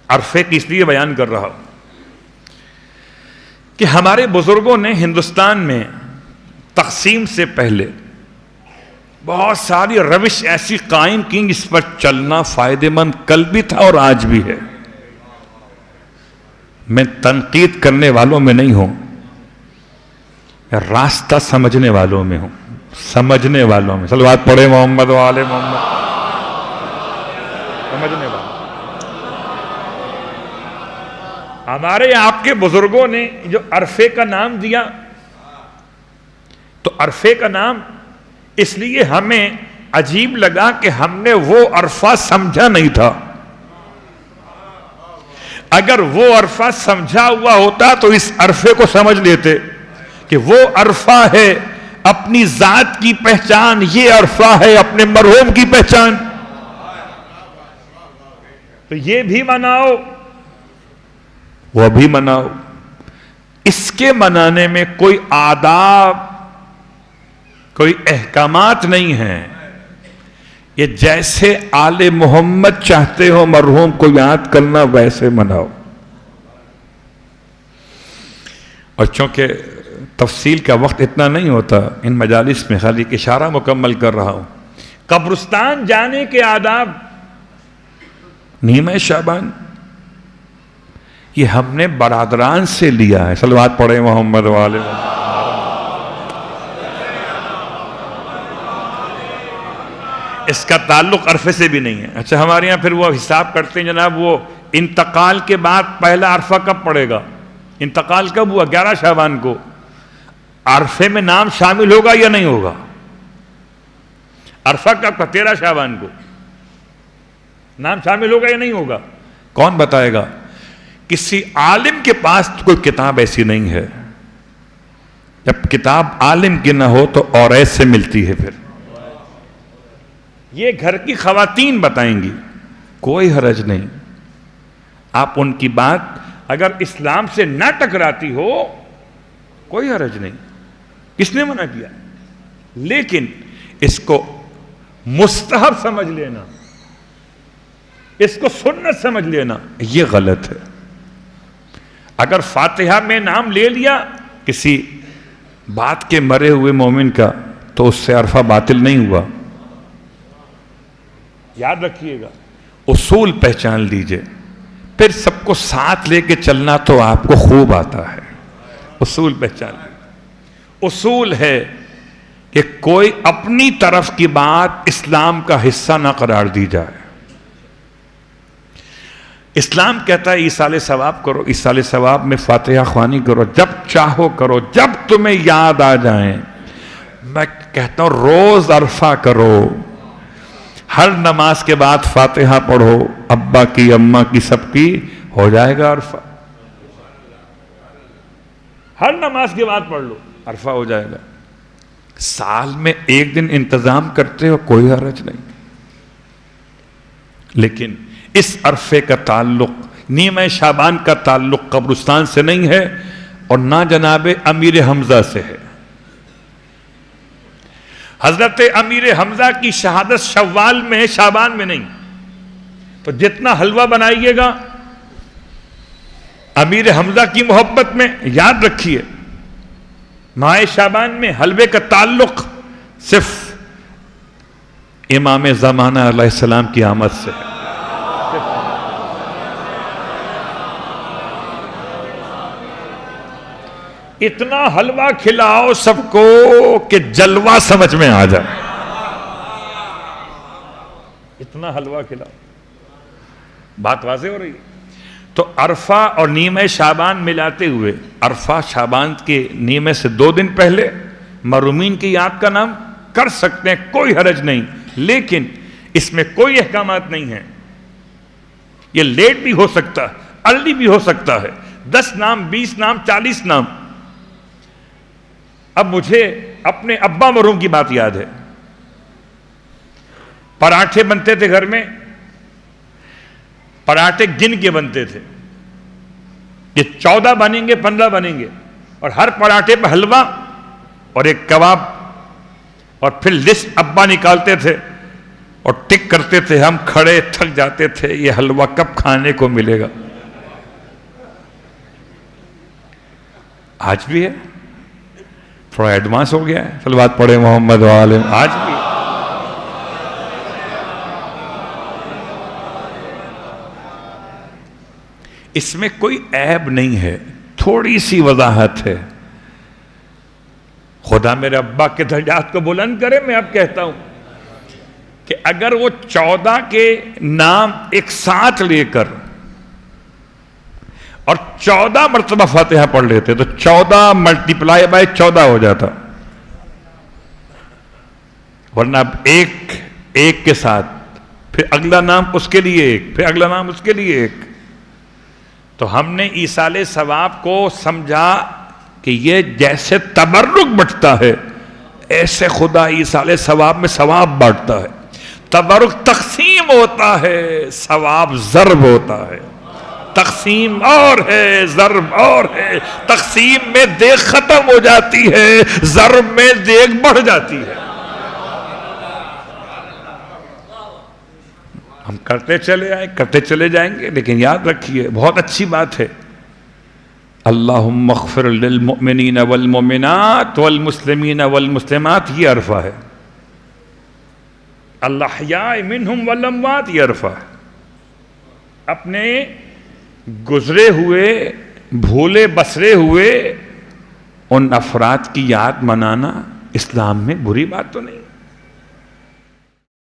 عرفے کی اس لیے بیان کر رہا ہوں کہ ہمارے بزرگوں نے ہندوستان میں تقسیم سے پہلے بہت ساری روش ایسی قائم کی جس پر چلنا فائدہ مند کل بھی تھا اور آج بھی ہے. میں تنقید کرنے والوں میں نہیں ہوں، میں راستہ سمجھنے والوں میں ہوں، سمجھنے والوں میں. صلوات پڑھے محمد و آل محمد. سمجھنے والوں. ہمارے آپ کے بزرگوں نے جو عرفے کا نام دیا، تو عرفے کا نام اس لیے ہمیں عجیب لگا کہ ہم نے وہ عرفہ سمجھا نہیں تھا. اگر وہ عرفہ سمجھا ہوا ہوتا تو اس عرفے کو سمجھ لیتے کہ وہ عرفہ ہے اپنی ذات کی پہچان، یہ عرفہ ہے اپنے مرحوم کی پہچان. تو یہ بھی مناؤ، وہ بھی مناؤ. اس کے منانے میں کوئی آداب، کوئی احکامات نہیں ہیں. یہ جیسے آل محمد چاہتے ہو مرحوم کو یاد کرنا ویسے مناؤ. اور چونکہ تفصیل کا وقت اتنا نہیں ہوتا ان مجالس میں، خالی ایک اشارہ مکمل کر رہا ہوں. قبرستان جانے کے آداب، نیمہ شعبان، یہ ہم نے برادران سے لیا ہے. صلوات پڑھے محمد والے. اس کا تعلق عرفے سے بھی نہیں ہے. اچھا ہمارے یہاں پھر وہ حساب کرتے ہیں جناب، وہ انتقال کے بعد پہلا عرفہ کب پڑے گا؟ انتقال کب ہوا؟ 11 شعبان کو. عرفے میں نام شامل ہوگا یا نہیں ہوگا؟ عرفہ کب کا؟ 13 شعبان کو. نام شامل ہوگا یا نہیں ہوگا؟ کون بتائے گا؟ کسی عالم کے پاس کوئی کتاب ایسی نہیں ہے. جب کتاب عالم کی نہ ہو تو اوریس سے ملتی ہے. پھر یہ گھر کی خواتین بتائیں گی، کوئی حرج نہیں. آپ ان کی بات اگر اسلام سے نہ ٹکراتی ہو کوئی حرج نہیں. کس نے منع کیا؟ لیکن اس کو مستحب سمجھ لینا، اس کو سنت سمجھ لینا، یہ غلط ہے. اگر فاتحہ میں نام لے لیا کسی بات کے مرے ہوئے مومن کا تو اس سے عرفہ باطل نہیں ہوا. یاد رکھیے گا، اصول پہچان لیجئے، پھر سب کو ساتھ لے کے چلنا تو آپ کو خوب آتا ہے. اصول پہچان لیجئے. اصول ہے کہ کوئی اپنی طرف کی بات اسلام کا حصہ نہ قرار دی جائے. اسلام کہتا ہے ایصال ثواب کرو، ایصال ثواب میں فاتحہ خوانی کرو، جب چاہو کرو، جب تمہیں یاد آ جائیں. میں کہتا ہوں روز عرفہ کرو، ہر نماز کے بعد فاتحہ پڑھو، ابا کی اماں کی سب کی، ہو جائے گا عرفہ. ہر نماز کے بعد پڑھ لو، عرفہ ہو جائے گا. سال میں ایک دن انتظام کرتے ہو کوئی حرج نہیں. لیکن اس عرفے کا تعلق، نیمہ شعبان کا تعلق قبرستان سے نہیں ہے اور نہ جناب امیر حمزہ سے ہے. حضرت امیر حمزہ کی شہادت شوال میں ہے، شعبان میں نہیں. تو جتنا حلوہ بنائیے گا امیر حمزہ کی محبت میں، یاد رکھیے ماہ شعبان میں حلوے کا تعلق صرف امام زمانہ علیہ السلام کی آمد سے ہے. اتنا حلوہ کھلاؤ سب کو کہ جلوہ سمجھ میں آ جائے. اتنا حلوہ کھلاؤ. بات واضح ہو رہی ہے. تو عرفہ اور نیمہ شعبان ملاتے ہوئے، عرفہ شعبان کے نیمہ سے 2 دن پہلے مرحومین کی یاد کا نام کر سکتے ہیں، کوئی حرج نہیں. لیکن اس میں کوئی احکامات نہیں ہیں. یہ لیٹ بھی ہو سکتا ہے، ارلی بھی ہو سکتا ہے. 10 نام، 20 نام، 40 نام. اب مجھے اپنے ابا مرحوم کی بات یاد ہے. پراٹھے بنتے تھے گھر میں، پراٹھے گن کے بنتے تھے کہ 14 بنیں گے، 15 بنیں گے، اور ہر پراٹھے پہ حلوہ اور ایک کباب. اور پھر لسٹ ابا نکالتے تھے اور ٹک کرتے تھے ہم، کھڑے تھک جاتے تھے، یہ حلوہ کب کھانے کو ملے گا. آج بھی ہے، تھوڑا ایڈوانس ہو گیا ہے، صلوات پڑھے محمد وآلہ. آج بھی اس میں کوئی عیب نہیں ہے، تھوڑی سی وضاحت ہے. خدا میرے ابا کے درجات کو بلند کرے. میں اب کہتا ہوں کہ اگر وہ 14 کے نام ایک ساتھ لے کر اور 14 مرتبہ فاتحہ پڑھ لیتے تو 14 ملٹیپلائی بائی 14 ہو جاتا. ورنہ اب ایک کے ساتھ، پھر اگلا نام اس کے لیے ایک، پھر اگلا نام اس کے لیے ایک. تو ہم نے ایصال ثواب کو سمجھا کہ یہ جیسے تبرک بٹتا ہے ایسے خدا ایصال ثواب میں ثواب بانٹتا ہے. تبرک تقسیم ہوتا ہے، ثواب ضرب ہوتا ہے. تقسیم اور ہے، ضرب اور ہے. تقسیم میں دیگ ختم ہو جاتی ہے، ضرب میں دیگ بڑھ جاتی ہے. ہم کرتے چلے جائیں گے، لیکن یاد رکھیے بہت اچھی بات ہے، اللہم اغفر للمؤمنین والمؤمنات والمسلمین والمسلمات، یہ عرفہ ہے. الاحیاء منہم والاموات، یہ عرفہ ہے. اپنے گزرے ہوئے، بھولے بسرے ہوئے ان افراد کی یاد منانا اسلام میں بری بات تو نہیں.